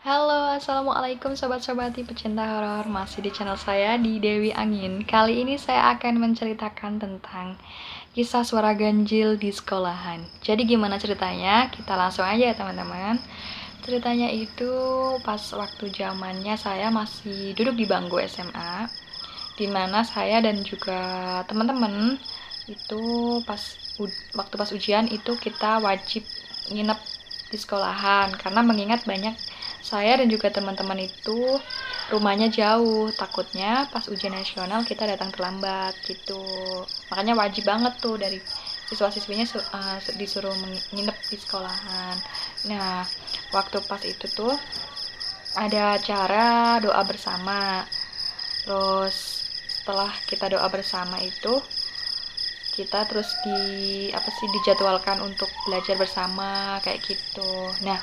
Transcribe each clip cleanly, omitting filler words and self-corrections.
Halo, assalamualaikum sobat-sobati pecinta horor. Masih di channel saya di Dewi Angin. Kali ini saya akan menceritakan tentang kisah suara ganjil di sekolahan. Jadi gimana ceritanya? Kita langsung aja ya teman-teman. Ceritanya itu pas waktu zamannya saya masih duduk di bangku SMA, dimana saya dan juga teman-teman itu waktu pas ujian itu kita wajib nginep di sekolahan karena mengingat banyak saya dan juga teman-teman itu rumahnya jauh, takutnya pas ujian nasional kita datang terlambat gitu. Makanya wajib banget tuh dari siswa-siswinya disuruh nginep di sekolahan. Nah, waktu pas itu tuh ada acara doa bersama. Terus setelah kita doa bersama itu kita terus dijadwalkan untuk belajar bersama kayak gitu. Nah,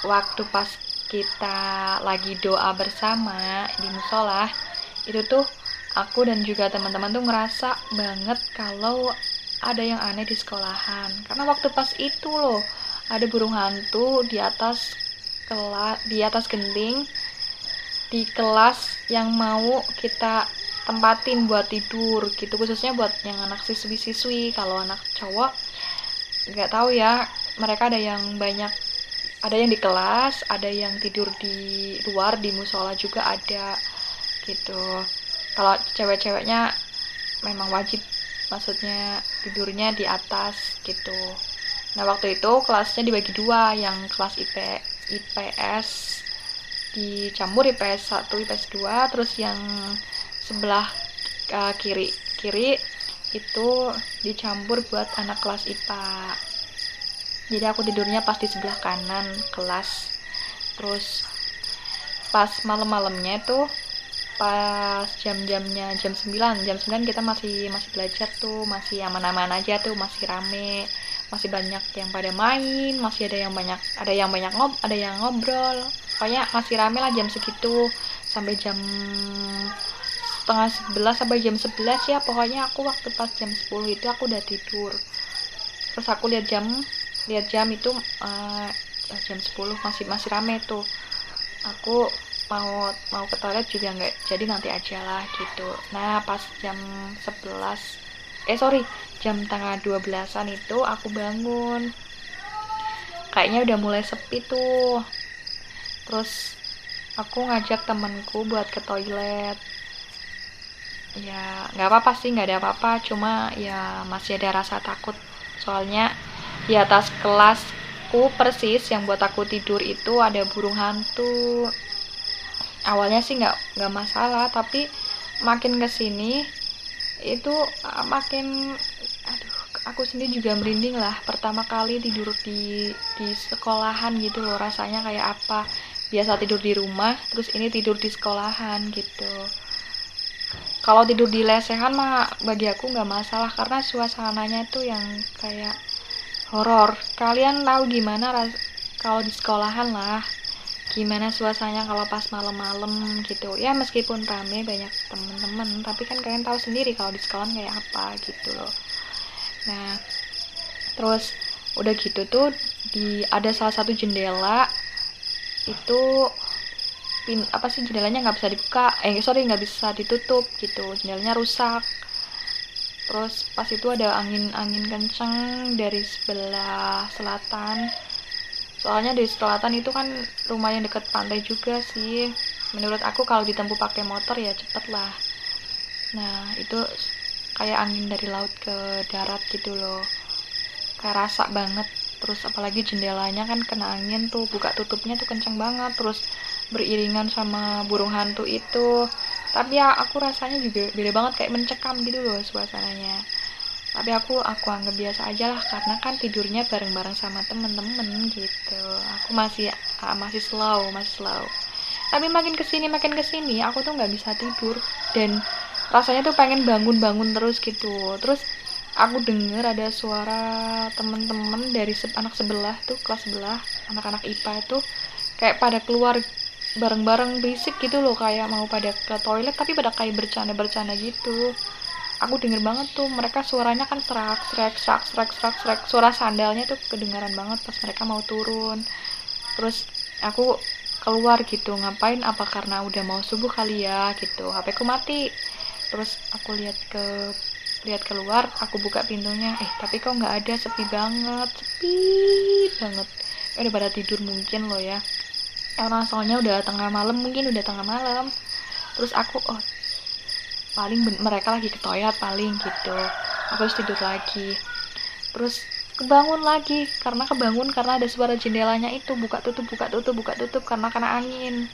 waktu pas kita lagi doa bersama di musola itu tuh aku dan juga teman-teman tuh ngerasa banget kalau ada yang aneh di sekolahan, karena waktu pas itu loh ada burung hantu di atas genting di kelas yang mau kita tempatin buat tidur gitu, khususnya buat yang anak siswi-siswi. Kalau anak cowok nggak tahu ya, mereka ada yang di kelas, ada yang tidur di luar di musola juga ada gitu. Kalau cewek-ceweknya memang wajib, maksudnya tidurnya di atas gitu. Nah, waktu itu kelasnya dibagi dua, yang kelas IPS dicampur IPS 1, IPS 2, terus yang sebelah kiri itu dicampur buat anak kelas IPA. Jadi aku tidurnya pas di sebelah kanan kelas. Terus pas malam-malamnya itu pas jam 9 kita masih belajar tuh, masih aman-aman aja tuh, masih rame, masih banyak yang pada main, masih ada yang ngobrol. Pokoknya masih rame lah jam segitu sampai jam setengah 11 sampai jam 11 ya. Pokoknya aku waktu pas jam 10 itu aku udah tidur. Terus aku lihat jam itu jam 10 masih rame tuh. Aku mau ke toilet juga nggak, jadi nanti aja lah gitu. Nah, pas jam jam tengah 12-an itu aku bangun, kayaknya udah mulai sepi tuh. Terus aku ngajak temanku buat ke toilet. Ya nggak apa-apa sih, nggak ada apa-apa, cuma ya masih ada rasa takut, soalnya di atas kelasku persis yang buat aku tidur itu ada burung hantu. Awalnya sih nggak masalah, tapi makin kesini itu makin aku sendiri juga merinding lah. Pertama kali tidur di sekolahan gitu loh, rasanya kayak apa. Biasa tidur di rumah, terus ini tidur di sekolahan gitu. Kalau tidur di lesehan mah bagi aku nggak masalah, karena suasananya tuh yang kayak horor. Kalian tahu gimana kalau di sekolahan lah, gimana suasananya kalau pas malam-malam gitu ya. Meskipun rame banyak temen-temen, tapi kan kalian tahu sendiri kalau di sekolah kayak apa gitu loh. Nah, terus udah gitu tuh ada salah satu jendela itu jendelanya nggak bisa dibuka, nggak bisa ditutup gitu, jendelanya rusak. Terus pas itu ada angin kenceng dari sebelah selatan. Soalnya di selatan itu kan lumayan dekat pantai juga sih. Menurut aku kalau ditempuh pakai motor ya cepet lah. Nah, itu kayak angin dari laut ke darat gitu loh. Kayak rasa banget. Terus apalagi jendelanya kan kena angin tuh, buka tutupnya tuh kenceng banget. Terus beriringan sama burung hantu itu. Tapi ya aku rasanya juga beda banget, kayak mencekam gitu loh suasananya. Tapi aku anggap biasa aja lah, karena kan tidurnya bareng-bareng sama temen-temen gitu. Aku masih slow. Tapi makin kesini aku tuh nggak bisa tidur, dan rasanya tuh pengen bangun terus gitu. Terus aku denger ada suara temen-temen dari anak sebelah tuh, kelas sebelah, anak-anak IPA itu kayak pada keluar bareng-bareng berisik gitu loh, kayak mau pada ke toilet tapi pada kayak bercanda gitu. Aku denger banget tuh, mereka suaranya kan serak, suara sandalnya tuh kedengaran banget pas mereka mau turun. Terus aku keluar gitu. Ngapain? Apa karena udah mau subuh kali ya gitu. HP ku mati. Terus aku lihat keluar, aku buka pintunya, tapi kok nggak ada, sepi banget. Udah pada tidur mungkin loh ya, karena soalnya udah tengah malam. Terus aku paling mereka lagi ketoyat paling gitu. Aku harus tidur lagi. Terus kebangun karena ada suara jendelanya itu buka tutup karena kena angin.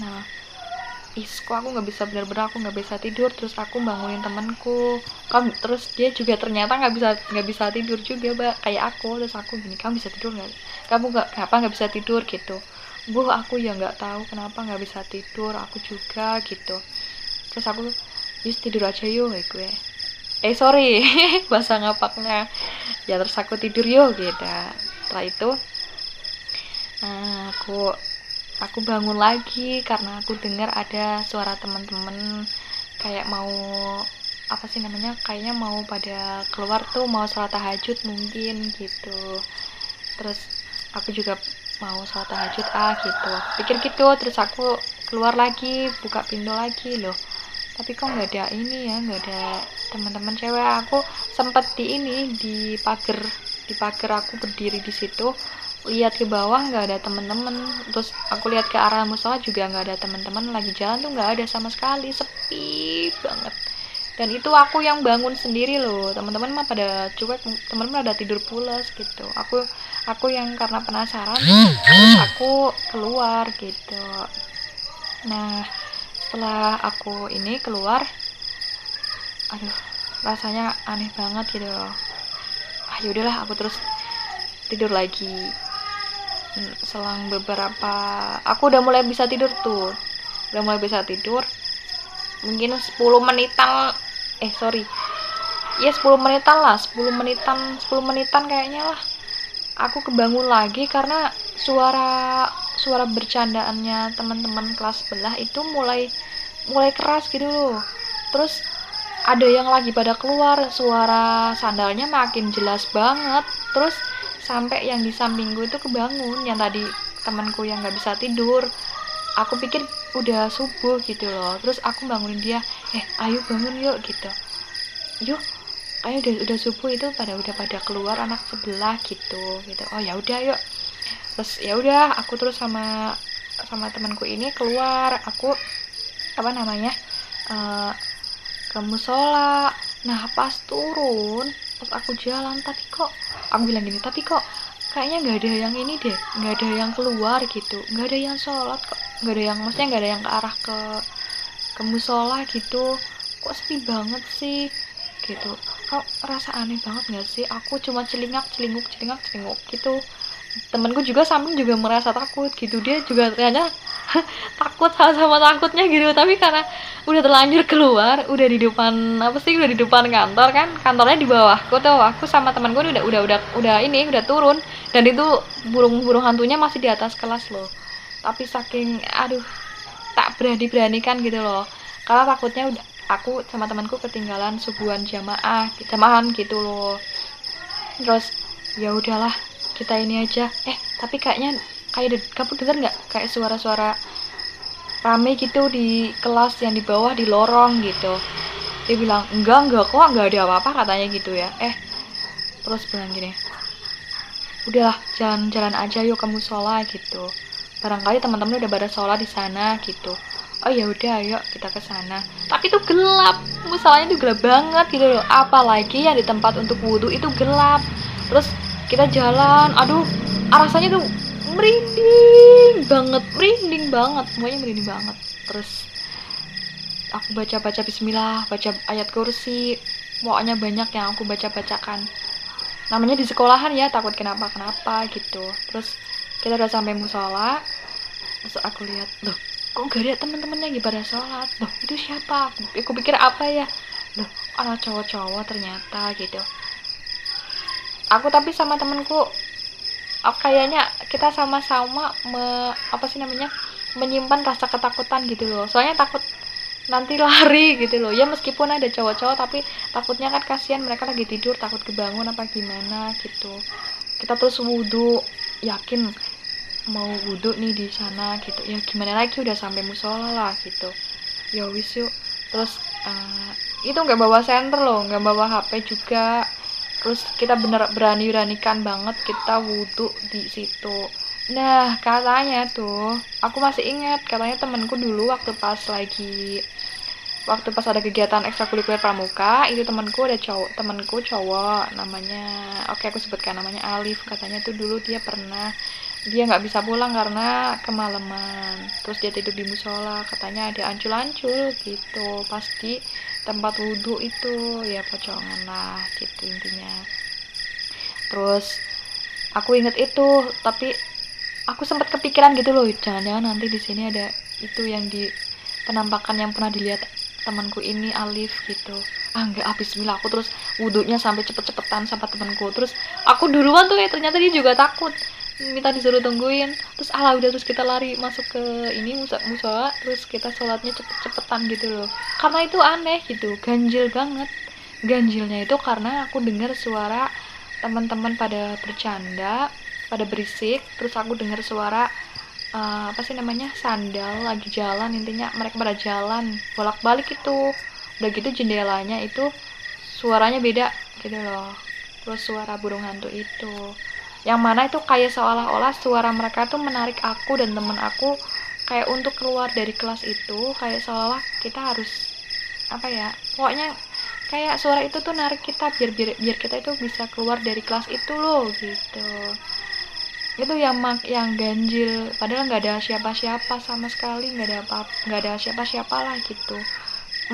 Nah, kok aku nggak bisa, benar-benar aku nggak bisa tidur. Terus aku bangunin temanku, terus dia juga ternyata nggak bisa tidur juga, kayak aku. Terus aku gini, kamu bisa tidur nggak? Kenapa nggak bisa tidur gitu? Aku ya nggak tahu kenapa nggak bisa tidur, aku juga gitu. Terus aku tidur aja yuk gue. Sorry bahasa ngapaknya ya. Terus aku tidur yuk gitu. Setelah itu aku bangun lagi karena aku dengar ada suara teman-teman kayak mau kayaknya mau pada keluar tuh, mau sholat tahajud mungkin gitu. Terus aku juga mau sholat tahajud gitu, aku pikir gitu. Terus aku keluar lagi, buka pintu lagi loh, tapi kok nggak ada teman-teman cewek. Aku sempet di pagar aku berdiri di situ, lihat ke bawah nggak ada teman-teman. Terus aku lihat ke arah musola juga nggak ada teman-teman, lagi jalan tuh nggak ada sama sekali, sepi banget. Dan itu aku yang bangun sendiri loh, teman-teman mah pada cuek, teman-teman pada tidur pulas gitu. Aku yang karena penasaran, terus aku keluar gitu. Nah, setelah aku keluar, rasanya aneh banget gitu loh. Yaudahlah, aku terus tidur lagi. Selang beberapa, aku udah mulai bisa tidur, mungkin 10 menitan lah, 10 menitan kayaknya lah. Aku kebangun lagi karena suara bercandaannya teman-teman kelas sebelah itu mulai keras gitu loh. Terus ada yang lagi pada keluar, suara sandalnya makin jelas banget. Terus sampai yang di sampingku itu kebangun, yang tadi temanku yang nggak bisa tidur. Aku pikir udah subuh gitu loh. Terus aku bangunin dia, ayo bangun yuk gitu. Yuk, ayo udah subuh, itu udah pada keluar anak sebelah gitu. Oh ya udah yuk. Terus ya udah, aku terus sama temanku ini keluar. Aku ke musola. Nah, pas turun, pas aku jalan, aku bilang gini, tapi kok kayaknya nggak ada yang nggak ada yang keluar gitu, nggak ada yang sholat kok, nggak ada yang ke arah ke musola gitu, kok sepi banget sih gitu. Kok rasa aneh banget nggak sih? Aku cuma celinguk gitu. Temanku juga samping juga merasa takut gitu, dia juga ternyata takut, sama takutnya gitu. Tapi karena udah terlanjur keluar, udah di depan kantor kan, kantornya di bawahku tuh. Aku sama temanku udah turun, dan itu burung hantunya masih di atas kelas loh. Tapi saking tak beranikan gitu loh, karena takutnya aku sama temanku ketinggalan subuhan jamaah gitu loh. Terus ya udahlah, kita ini aja. Tapi kamu denger nggak kayak suara-suara rame gitu di kelas yang di bawah, di lorong gitu. Dia bilang enggak kok, nggak ada apa-apa katanya gitu ya. Terus bilang gini, udahlah, jalan aja yuk ke musola gitu, barangkali teman-teman udah pada sholat di sana gitu. Oh ya udah, ayo kita ke sana. Tapi itu gelap, musolanya itu gelap banget gitu loh. Apalagi yang di tempat untuk wudhu itu gelap. Terus kita jalan, rasanya tuh merinding banget, semuanya merinding banget. Terus aku baca bismillah, baca ayat kursi, pokoknya banyak yang aku bacakan. Namanya di sekolahan ya, takut kenapa gitu. Terus kita udah sampai musola. Terus aku lihat, loh kok gak ada teman-temannya lagi pada sholat. Loh itu siapa? Aku pikir apa ya, loh anak cowok-cowok ternyata gitu. Aku tapi sama temanku, kayaknya kita sama-sama menyimpan rasa ketakutan gitu loh. Soalnya takut nanti lari gitu loh ya, meskipun ada cowok-cowok tapi takutnya kan kasihan, mereka lagi tidur, takut kebangun apa gimana gitu. Kita terus wudhu, yakin mau wudhu nih di sana gitu, ya gimana lagi, udah sampai musola lah gitu, ya wis yuk. Terus itu nggak bawa senter loh, nggak bawa HP juga. Terus kita beranikan banget kita wudhu di situ. Nah katanya tuh, aku masih ingat, katanya temenku dulu waktu pas ada kegiatan ekstrakurikuler pramuka, itu temenku cowok namanya, oke aku sebutkan namanya Alif. Katanya tuh dulu dia nggak bisa pulang karena kemalaman, terus dia tidur di musola. Katanya ada ancul-ancul gitu pas di tempat wudhu itu, ya pocongan lah gitu intinya. Terus aku inget itu, tapi aku sempat kepikiran gitu loh, jangan-jangan nanti di sini ada itu yang di penampakan yang pernah dilihat temanku ini Alif gitu. Enggak, bismillah, aku terus wudhunya sampai cepet-cepetan sama temanku. Terus aku duluan tuh, ternyata dia juga takut, minta disuruh tungguin. Terus udah, terus kita lari masuk ke ini musola, terus kita sholatnya cepet-cepetan gitu loh. Karena itu aneh gitu, ganjil banget. Ganjilnya itu karena aku dengar suara teman-teman pada bercanda, pada berisik. Terus aku dengar suara sandal lagi jalan, intinya mereka pada jalan bolak-balik itu. Udah gitu jendelanya itu suaranya beda gitu loh. Terus suara burung hantu itu, yang mana itu kayak seolah-olah suara mereka tuh menarik aku dan temen aku kayak untuk keluar dari kelas itu, kayak seolah kita harus pokoknya kayak suara itu tuh narik kita biar kita itu bisa keluar dari kelas itu loh gitu. Itu yang ganjil, padahal nggak ada siapa-siapa sama sekali, nggak ada siapa-siapa lah gitu.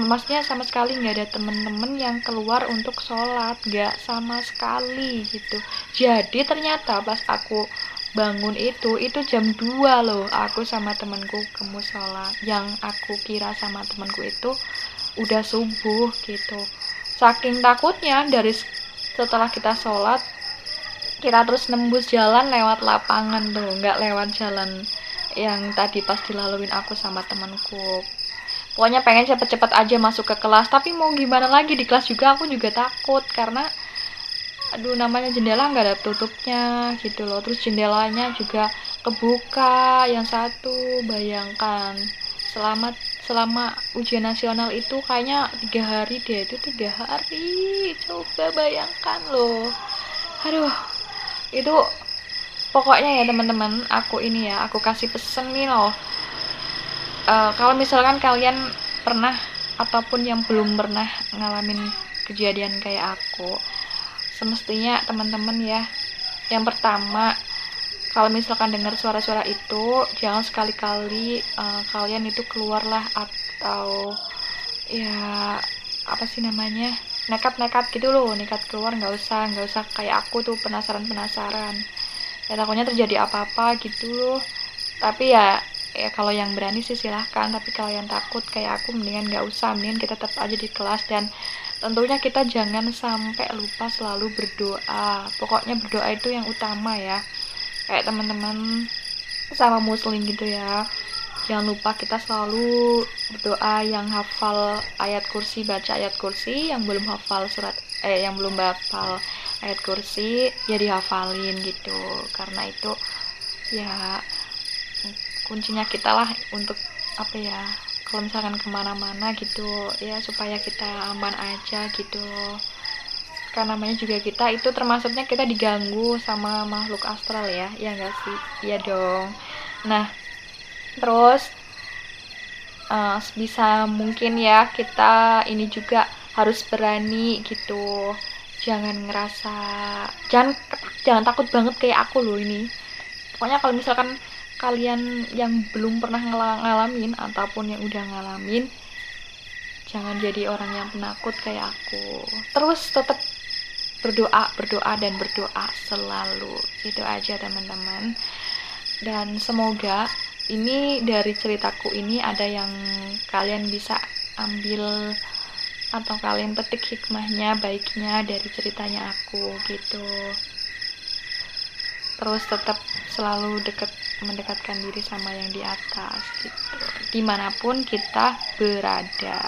Maksudnya sama sekali nggak ada temen-temen yang keluar untuk sholat, nggak sama sekali gitu. Jadi ternyata pas aku bangun itu jam 2 loh, aku sama temenku ke musola. Yang aku kira sama temenku itu udah subuh gitu. Saking takutnya, dari setelah kita sholat, kita terus nembus jalan lewat lapangan tuh, nggak lewat jalan yang tadi pas dilaluin aku sama temanku. Pokoknya pengen cepet-cepet aja masuk ke kelas, tapi mau gimana lagi, di kelas juga aku juga takut karena namanya jendela nggak ada tutupnya gitu loh. Terus jendelanya juga kebuka yang satu. Bayangkan selama ujian nasional itu kayaknya 3 hari deh, itu 3 hari, coba bayangkan loh. Aduh, itu pokoknya ya teman-teman, aku kasih pesen nih loh, kalau misalkan kalian pernah ataupun yang belum pernah ngalamin kejadian kayak aku, semestinya teman-teman ya, yang pertama, kalau misalkan dengar suara-suara itu, jangan sekali-kali kalian itu keluarlah, atau ya nekat gitu loh, nekat keluar. Nggak usah kayak aku tuh penasaran ya, takutnya terjadi apa-apa gitu loh. Tapi ya kalau yang berani sih silahkan, tapi kalau yang takut kayak aku mendingan nggak usah, mendingan kita tetap aja di kelas. Dan tentunya kita jangan sampai lupa selalu berdoa. Pokoknya berdoa itu yang utama ya, kayak teman-teman sama muslim gitu ya. Jangan lupa kita selalu berdoa. Yang hafal ayat kursi, baca ayat kursi. Yang belum hafal ayat kursi, ya dihafalin gitu. Karena itu ya kuncinya kita lah untuk kalau misalkan kemana-mana gitu ya, supaya kita aman aja gitu. Karena namanya juga kita itu termasuknya kita diganggu sama makhluk astral ya nggak sih? Iya dong. Nah, terus bisa mungkin ya kita ini juga harus berani gitu. Jangan takut banget kayak aku loh ini. Pokoknya kalau misalkan kalian yang belum pernah ngalamin ataupun yang udah ngalamin, jangan jadi orang yang penakut kayak aku. Terus tetap berdoa dan berdoa selalu. Itu aja teman-teman. Dan semoga ini dari ceritaku ini ada yang kalian bisa ambil atau kalian petik hikmahnya, baiknya dari ceritanya aku gitu. Terus tetap selalu mendekatkan diri sama yang di atas gitu, dimanapun kita berada.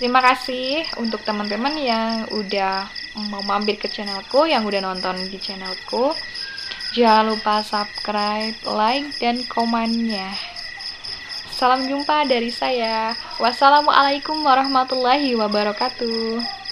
Terima kasih untuk teman-teman yang udah mau mampir ke channelku, yang udah nonton di channelku. Jangan lupa subscribe, like, dan komennya. Salam jumpa dari saya. Wassalamualaikum warahmatullahi wabarakatuh.